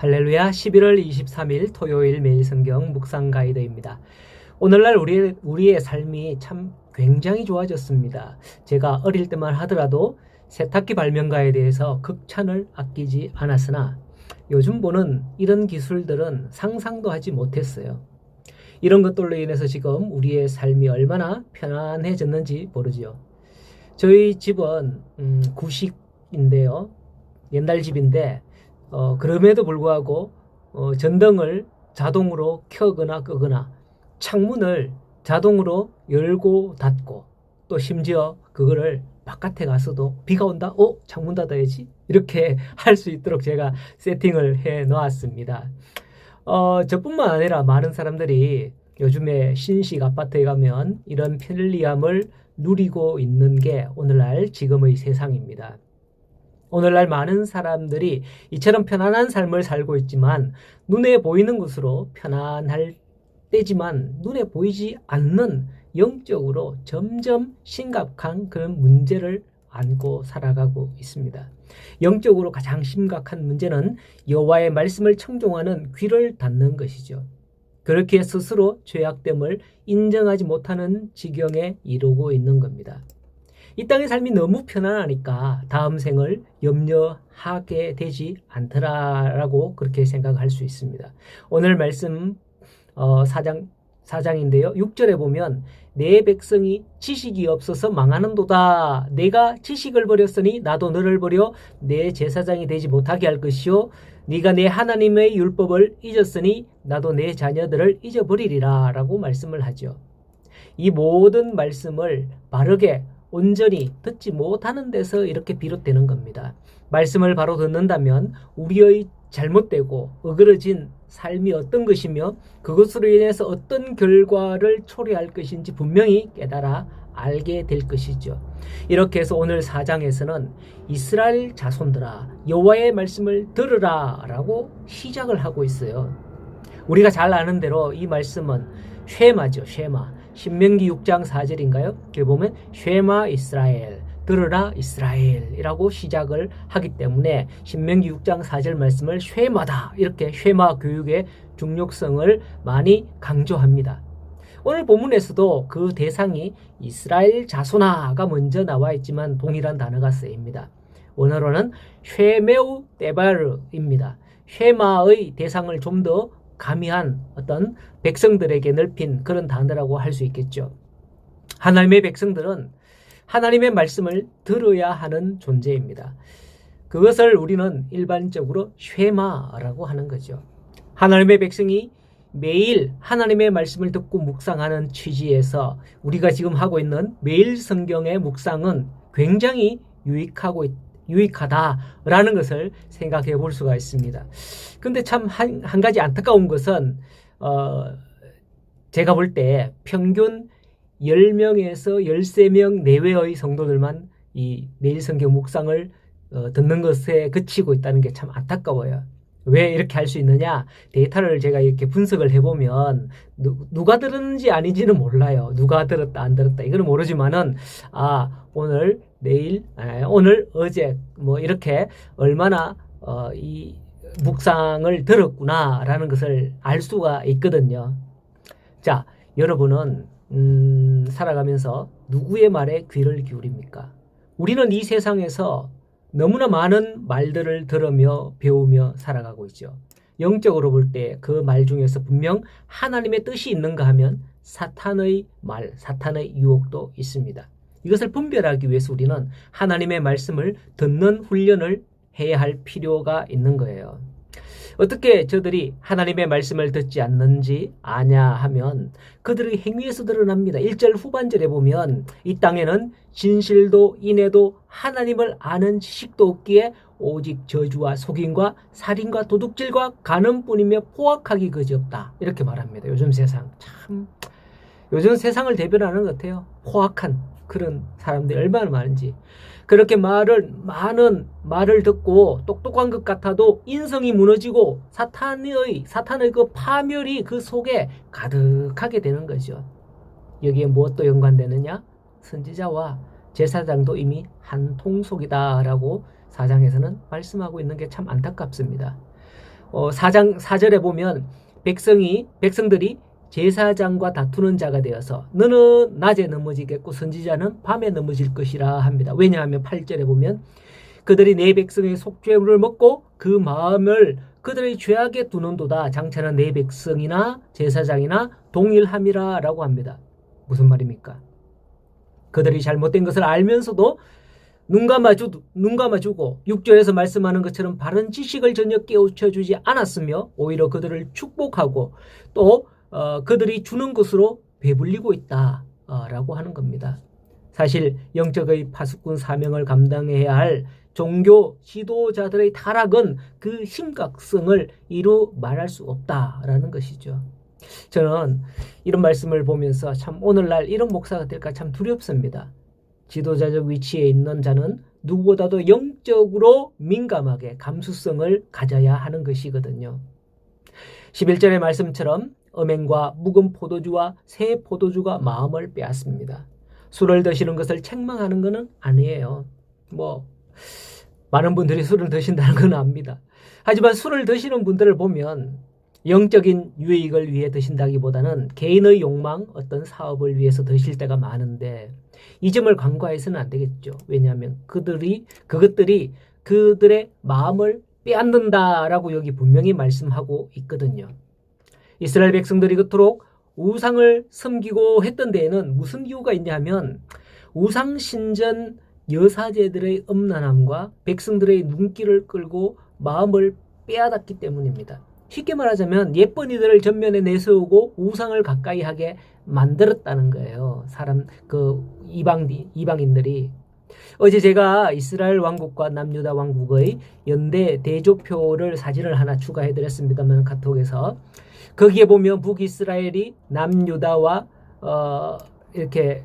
할렐루야. 11월 23일 토요일 매일 성경 묵상 가이드입니다. 오늘날 우리의 삶이 참 굉장히 좋아졌습니다. 제가 어릴 때만 하더라도 세탁기 발명가에 대해서 극찬을 아끼지 않았으나 요즘 보는 이런 기술들은 상상도 하지 못했어요. 이런 것들로 인해서 지금 우리의 삶이 얼마나 편안해졌는지 모르죠. 저희 집은 구식인데요. 옛날 집인데 그럼에도 불구하고 전등을 자동으로 켜거나 끄거나 창문을 자동으로 열고 닫고 또 심지어 그거를 바깥에 가서도 비가 온다? 창문 닫아야지? 이렇게 할 수 있도록 제가 세팅을 해 놓았습니다. 저뿐만 아니라 많은 사람들이 요즘에 신식 아파트에 가면 이런 편리함을 누리고 있는 게 오늘날 지금의 세상입니다. 오늘날 많은 사람들이 이처럼 편안한 삶을 살고 있지만 눈에 보이는 것으로 편안할 때지만 눈에 보이지 않는 영적으로 점점 심각한 그런 문제를 안고 살아가고 있습니다. 영적으로 가장 심각한 문제는 여호와의 말씀을 청종하는 귀를 닫는 것이죠. 그렇게 스스로 죄악됨을 인정하지 못하는 지경에 이르고 있는 겁니다. 이 땅의 삶이 너무 편안하니까 다음 생을 염려하게 되지 않더라라고 그렇게 생각할 수 있습니다. 오늘 말씀 4장인데요. 6절에 보면 내 백성이 지식이 없어서 망하는도다. 내가 지식을 버렸으니 나도 너를 버려 내 제사장이 되지 못하게 할 것이요. 네가 내 하나님의 율법을 잊었으니 나도 내 자녀들을 잊어버리리라 라고 말씀을 하죠. 이 모든 말씀을 바르게 온전히 듣지 못하는 데서 이렇게 비롯되는 겁니다. 말씀을 바로 듣는다면 우리의 잘못되고 어그러진 삶이 어떤 것이며 그것으로 인해서 어떤 결과를 초래할 것인지 분명히 깨달아 알게 될 것이죠. 이렇게 해서 오늘 4장에서는 이스라엘 자손들아 여호와의 말씀을 들으라 라고 시작을 하고 있어요. 우리가 잘 아는 대로 이 말씀은 쉐마죠. 쉐마. 신명기 6장 4절인가요? 여기 보면 쉐마 이스라엘, 들으라 이스라엘이라고 시작을 하기 때문에 신명기 6장 4절 말씀을 쉐마다 이렇게 쉐마 교육의 중요성을 많이 강조합니다. 오늘 본문에서도 그 대상이 이스라엘 자손아가 먼저 나와 있지만 동일한 단어가 쓰입니다. 원어로는 쉐메우 데바르입니다. 쉐마의 대상을 좀 더 가미한 어떤 백성들에게 넓힌 그런 단어라고 할 수 있겠죠. 하나님의 백성들은 하나님의 말씀을 들어야 하는 존재입니다. 그것을 우리는 일반적으로 쉐마라고 하는 거죠. 하나님의 백성이 매일 하나님의 말씀을 듣고 묵상하는 취지에서 우리가 지금 하고 있는 매일 성경의 묵상은 굉장히 유익하다라는 것을 생각해 볼 수가 있습니다. 근데 참 한 가지 안타까운 것은 제가 볼 때 평균 10명에서 13명 내외의 성도들만 이 매일 성경 묵상을 듣는 것에 그치고 있다는 게 참 안타까워요. 왜 이렇게 할 수 있느냐? 데이터를 제가 이렇게 분석을 해보면 누가 들었는지 아닌지는 몰라요. 누가 들었다 안 들었다 이거는 모르지만은 오늘 내일 오늘 어제 뭐 이렇게 얼마나 이 묵상을 들었구나라는 것을 알 수가 있거든요. 자, 여러분은 살아가면서 누구의 말에 귀를 기울입니까? 우리는 이 세상에서 너무나 많은 말들을 들으며 배우며 살아가고 있죠. 영적으로 볼 때 그 말 중에서 분명 하나님의 뜻이 있는가 하면 사탄의 말, 사탄의 유혹도 있습니다. 이것을 분별하기 위해서 우리는 하나님의 말씀을 듣는 훈련을 해야 할 필요가 있는 거예요. 어떻게 저들이 하나님의 말씀을 듣지 않는지 아냐 하면 그들의 행위에서 드러납니다. 1절 후반절에 보면 이 땅에는 진실도 인애도 하나님을 아는 지식도 없기에 오직 저주와 속임과 살인과 도둑질과 간음뿐이며 포악하기 그지없다. 이렇게 말합니다. 요즘 세상을 대변하는 것 같아요. 포악한 그런 사람들이 얼마나 많은지. 그렇게 많은 말을 듣고 똑똑한 것 같아도 인성이 무너지고 사탄의 그 파멸이 그 속에 가득하게 되는 거죠. 여기에 무엇도 연관되느냐? 선지자와 제사장도 이미 한 통속이다라고 4장에서는 말씀하고 있는 게 참 안타깝습니다. 4절에 보면 백성들이 제사장과 다투는 자가 되어서 너는 낮에 넘어지겠고 선지자는 밤에 넘어질 것이라 합니다. 왜냐하면 8절에 보면 그들이 내 백성의 속죄물을 먹고 그 마음을 그들의 죄악에 두는도다. 장차는 내 백성이나 제사장이나 동일함이라 라고 합니다. 무슨 말입니까? 그들이 잘못된 것을 알면서도 눈 감아주고 6절에서 말씀하는 것처럼 바른 지식을 전혀 깨우쳐주지 않았으며 오히려 그들을 축복하고 또 그들이 주는 것으로 배불리고 있다 라고 하는 겁니다. 사실 영적의 파수꾼 사명을 감당해야 할 종교 지도자들의 타락은 그 심각성을 이루 말할 수 없다라는 것이죠. 저는 이런 말씀을 보면서 참 오늘날 이런 목사가 될까 참 두렵습니다. 지도자적 위치에 있는 자는 누구보다도 영적으로 민감하게 감수성을 가져야 하는 것이거든요. 11절의 말씀처럼 음행과 묵은 포도주와 새 포도주가 마음을 빼앗습니다. 술을 드시는 것을 책망하는 것은 아니에요. 많은 분들이 술을 드신다는 건 압니다. 하지만 술을 드시는 분들을 보면 영적인 유익을 위해 드신다기보다는 개인의 욕망, 어떤 사업을 위해서 드실 때가 많은데 이 점을 간과해서는 안 되겠죠. 왜냐하면 그것들이 그들의 마음을 빼앗는다라고 여기 분명히 말씀하고 있거든요. 이스라엘 백성들이 그토록 우상을 섬기고 했던 데에는 무슨 이유가 있냐면 우상신전 여사제들의 음란함과 백성들의 눈길을 끌고 마음을 빼앗았기 때문입니다. 쉽게 말하자면 예쁜이들을 전면에 내세우고 우상을 가까이 하게 만들었다는 거예요. 이방인들이. 어제 제가 이스라엘 왕국과 남유다 왕국의 연대 대조표를 사진을 하나 추가해 드렸습니다만 카톡에서 거기에 보면 북이스라엘이 남유다와 이렇게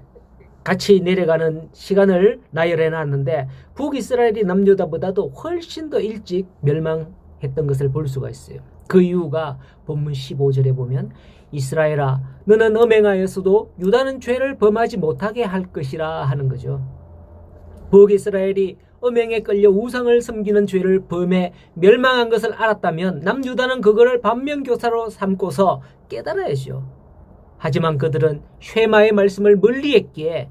같이 내려가는 시간을 나열해 놨는데 북이스라엘이 남유다보다도 훨씬 더 일찍 멸망했던 것을 볼 수가 있어요. 그 이유가 본문 15절에 보면 이스라엘아 너는 음행하여서도 유다는 죄를 범하지 못하게 할 것이라 하는 거죠. 북이스라엘이 음행에 끌려 우상을 섬기는 죄를 범해 멸망한 것을 알았다면 남유다는 그거를 반면교사로 삼고서 깨달아야죠. 하지만 그들은 쉐마의 말씀을 멀리했기에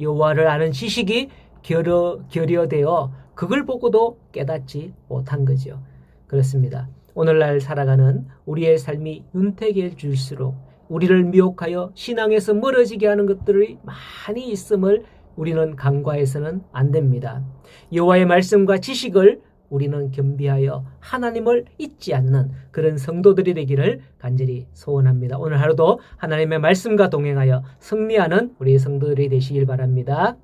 여호와를 아는 지식이 결여되어 그걸 보고도 깨닫지 못한 거죠. 그렇습니다. 오늘날 살아가는 우리의 삶이 윤택해질수록 우리를 미혹하여 신앙에서 멀어지게 하는 것들이 많이 있음을 우리는 간과해서는 안 됩니다. 여호와의 말씀과 지식을 우리는 겸비하여 하나님을 잊지 않는 그런 성도들이 되기를 간절히 소원합니다. 오늘 하루도 하나님의 말씀과 동행하여 승리하는 우리 성도들이 되시길 바랍니다.